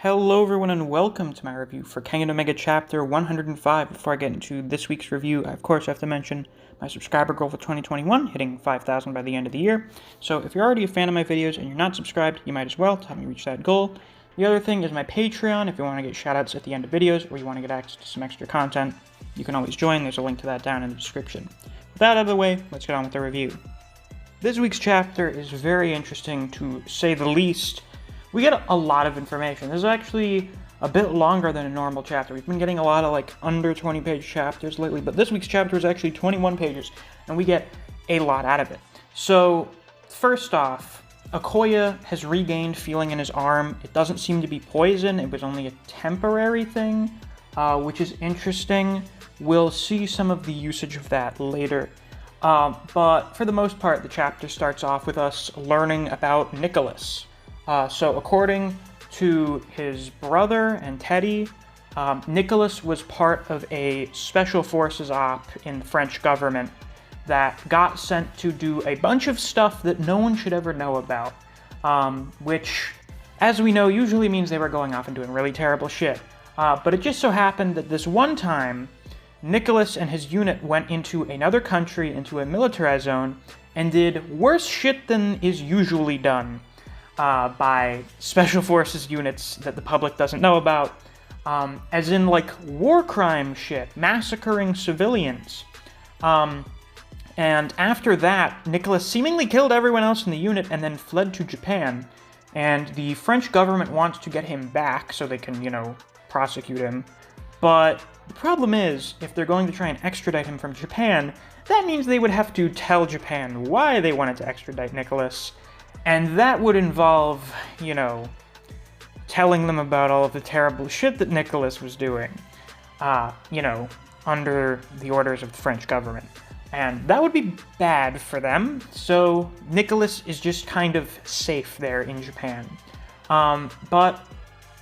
Hello everyone and welcome to my review for Kengan Omega Chapter 105. Before I get into this week's review, I of course have to mention my subscriber goal for 2021, hitting 5,000 by the end of the year. So if you're already a fan of my videos and you're not subscribed, you might as well to help me reach that goal. The other thing is my Patreon. If you want to get shoutouts at the end of videos or you want to get access to some extra content, you can always join. There's a link to that down in the description. With that out of the way, let's get on with the review. This week's chapter is very interesting to say the least. We get a lot of information. This is actually a bit longer than a normal chapter. We've been getting a lot of under 20-page chapters lately, but this week's chapter is actually 21 pages, and we get a lot out of it. So, first off, Okoye has regained feeling in his arm. It doesn't seem to be poison. It was only a temporary thing, which is interesting. We'll see some of the usage of that later. But for the most part, the chapter starts off with us learning about Nicholas. So according to his brother and Teddy, Nicholas was part of a special forces op in the French government that got sent to do a bunch of stuff that no one should ever know about, which, as we know, usually means they were going off and doing really terrible shit. But it just so happened that this one time, Nicholas and his unit went into another country, into a militarized zone, and did worse shit than is usually done by special forces units that the public doesn't know about, as in war crime shit, massacring civilians. And after that, Nicholas seemingly killed everyone else in the unit and then fled to Japan, and the French government wants to get him back so they can, prosecute him. But the problem is, if they're going to try and extradite him from Japan, that means they would have to tell Japan why they wanted to extradite Nicholas. And that would involve, telling them about all of the terrible shit that Nicholas was doing, under the orders of the French government. And that would be bad for them, so Nicholas is just kind of safe there in Japan. But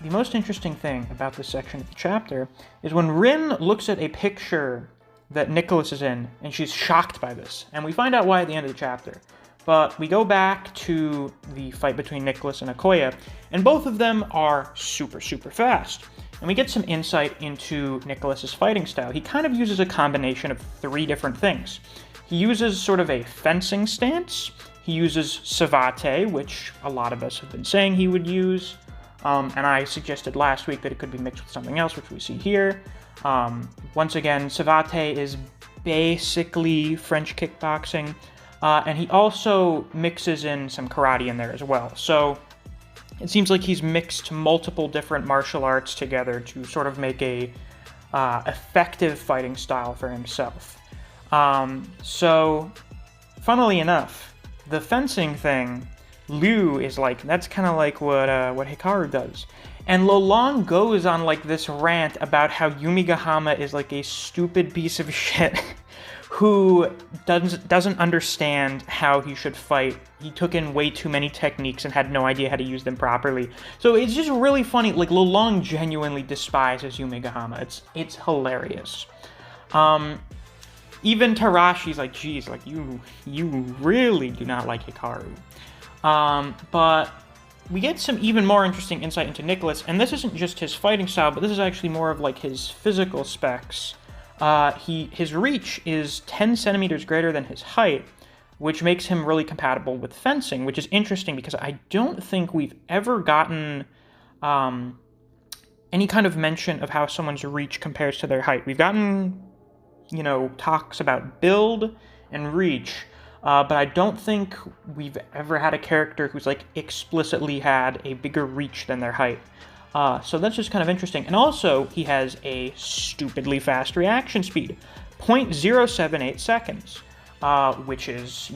the most interesting thing about this section of the chapter is when Rin looks at a picture that Nicholas is in, and she's shocked by this. And we find out why at the end of the chapter. But we go back to the fight between Nicholas and Okoye, and both of them are super, super fast. And we get some insight into Nicholas's fighting style. He kind of uses a combination of three different things. He uses sort of a fencing stance. He uses savate, which a lot of us have been saying he would use. And I suggested last week that it could be mixed with something else, which we see here. Once again, savate is basically French kickboxing. And he also mixes in some karate in there as well. So it seems like he's mixed multiple different martial arts together to sort of make a effective fighting style for himself. So, funnily enough, the fencing thing, Liu is that's kind of like what Hikaru does. And Lolong goes on this rant about how Yumigahama is a stupid piece of shit who doesn't understand how he should fight. He took in way too many techniques and had no idea how to use them properly. So it's just really funny. Lolong genuinely despises Yumigahama. It's hilarious. Even Tarashi's geez, you really do not like Hikaru. But we get some even more interesting insight into Nicholas, and this isn't just his fighting style, but this is actually more of his physical specs. His reach is 10 centimeters greater than his height, which makes him really compatible with fencing, which is interesting because I don't think we've ever gotten any kind of mention of how someone's reach compares to their height. We've gotten, talks about build and reach, but I don't think we've ever had a character who's explicitly had a bigger reach than their height. So that's just kind of interesting. And also, he has a stupidly fast reaction speed, 0.078 seconds, which is,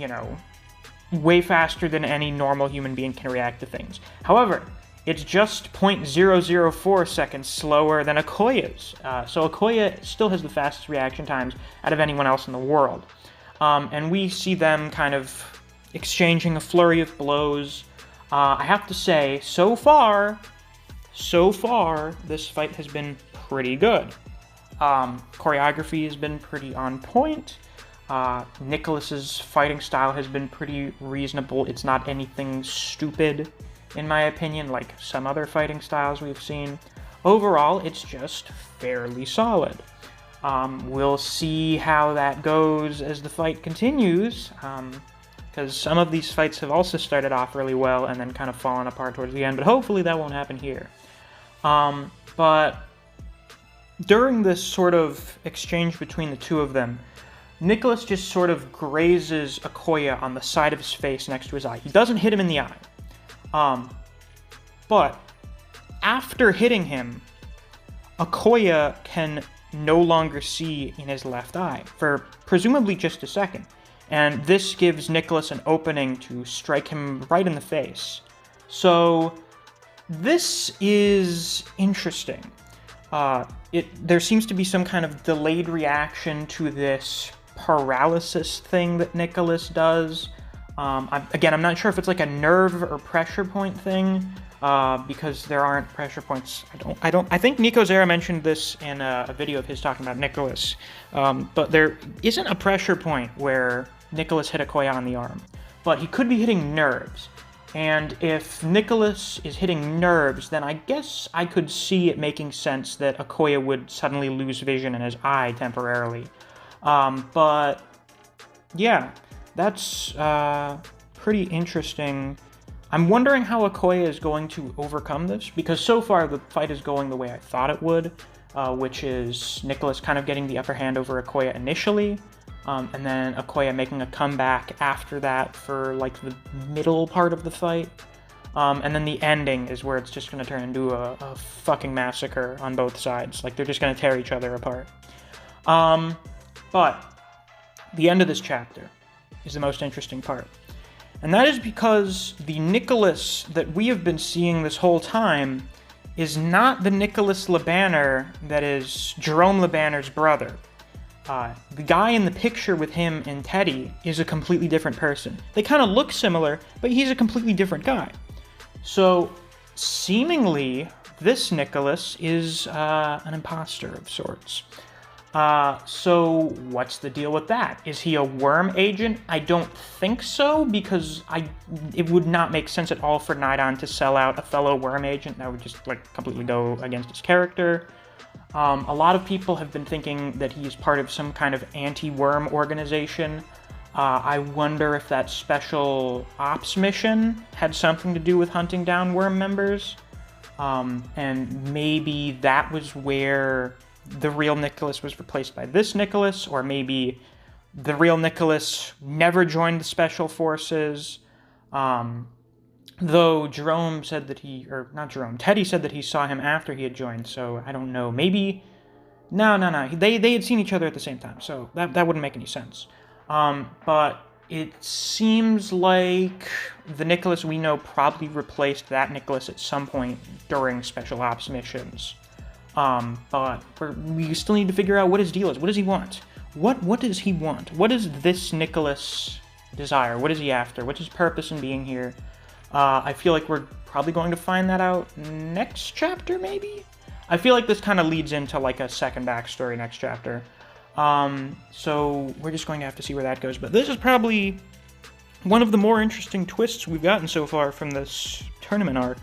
way faster than any normal human being can react to things. However, it's just 0.004 seconds slower than Okoye's. So Okoye still has the fastest reaction times out of anyone else in the world. And we see them kind of exchanging a flurry of blows. I have to say, so far, this fight has been pretty good. Choreography has been pretty on point. Nicholas's fighting style has been pretty reasonable. It's not anything stupid. in my opinion, like some other fighting styles we've seen. Overall, it's just fairly solid. We'll see how that goes as the fight continues, because some of these fights have also started off really well and then kind of fallen apart towards the end, but hopefully that won't happen here. But during this sort of exchange between the two of them, Nicholas just sort of grazes Okoye on the side of his face next to his eye. He doesn't hit him in the eye. But after hitting him, Okoye can no longer see in his left eye for presumably just a second. And this gives Nicholas an opening to strike him right in the face. So this is interesting. There seems to be some kind of delayed reaction to this paralysis thing that Nicholas does. I'm not sure if it's like a nerve or pressure point thing, because there aren't pressure points. I think Nico Zera mentioned this in a video of his talking about Nicholas, but there isn't a pressure point where Nicholas hit Okoye on the arm, but he could be hitting nerves. And if Nicholas is hitting nerves, then I guess I could see it making sense that Okoye would suddenly lose vision in his eye temporarily. But yeah, that's pretty interesting. I'm wondering how Okoye is going to overcome this, because so far the fight is going the way I thought it would, which is Nicholas kind of getting the upper hand over Okoye initially, and then Okoye making a comeback after that for like the middle part of the fight. And then the ending is where it's just going to turn into a fucking massacre on both sides. Like, they're just going to tear each other apart. But the end of this chapter is the most interesting part. And that is because the Nicholas that we have been seeing this whole time is not the Nicholas LeBanner that is Jerome LeBanner's brother. The guy in the picture with him and Teddy is a completely different person. They kind of look similar, but he's a completely different guy. So, seemingly, this Nicholas is an imposter of sorts. So what's the deal with that? Is he a worm agent? I don't think so, because it would not make sense at all for Nidon to sell out a fellow worm agent. That would just, like, completely go against his character. A lot of people have been thinking that he's part of some kind of anti-worm organization. I wonder if that special ops mission had something to do with hunting down worm members. And maybe that was where the real Nicholas was replaced by this Nicholas, or maybe the real Nicholas never joined the Special Forces. Though Jerome said that Teddy said that he saw him after he had joined, so I don't know. Maybe, no. They had seen each other at the same time, so that wouldn't make any sense. But it seems like the Nicholas we know probably replaced that Nicholas at some point during Special Ops missions. But we still need to figure out what his deal is. What does he want? What does he want? What does this Nicholas desire? What is he after? What's his purpose in being here? I feel like we're probably going to find that out next chapter, maybe? I feel like this kind of leads into, like, a second backstory next chapter. So we're just going to have to see where that goes. But this is probably one of the more interesting twists we've gotten so far from this tournament arc.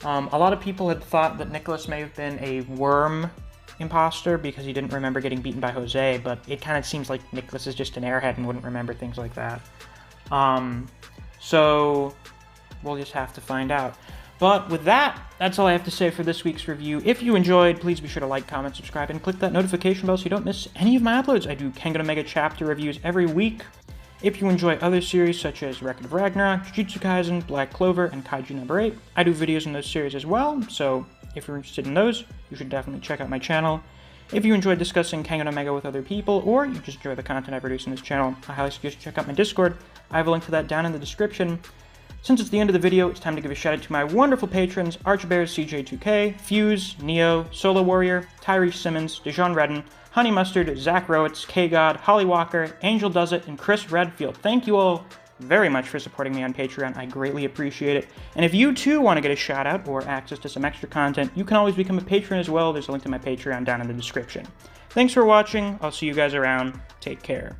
A lot of people had thought that Nicholas may have been a worm imposter because he didn't remember getting beaten by Jose, but it kind of seems like Nicholas is just an airhead and wouldn't remember things like that. So we'll just have to find out. But with that, that's all I have to say for this week's review. If you enjoyed, please be sure to like, comment, subscribe, and click that notification bell so you don't miss any of my uploads. I do Kengan Omega chapter reviews every week. If you enjoy other series such as Record of Ragnarok, Jujutsu Kaisen, Black Clover, and Kaiju number 8, I do videos in those series as well, so if you're interested in those, you should definitely check out my channel. If you enjoy discussing Kengan Omega with other people, or you just enjoy the content I produce in this channel, I highly suggest you check out my Discord. I have a link to that down in the description. Since it's the end of the video, it's time to give a shout out to my wonderful patrons, Archbears CJ2K, Fuse, Neo, Solo Warrior, Tyrese Simmons, Dejan Redden, Honey Mustard, Zach Rowitz, K-God, Holly Walker, Angel Does It, and Chris Redfield. Thank you all very much for supporting me on Patreon. I greatly appreciate it. And if you too want to get a shout out or access to some extra content, you can always become a patron as well. There's a link to my Patreon down in the description. Thanks for watching. I'll see you guys around. Take care.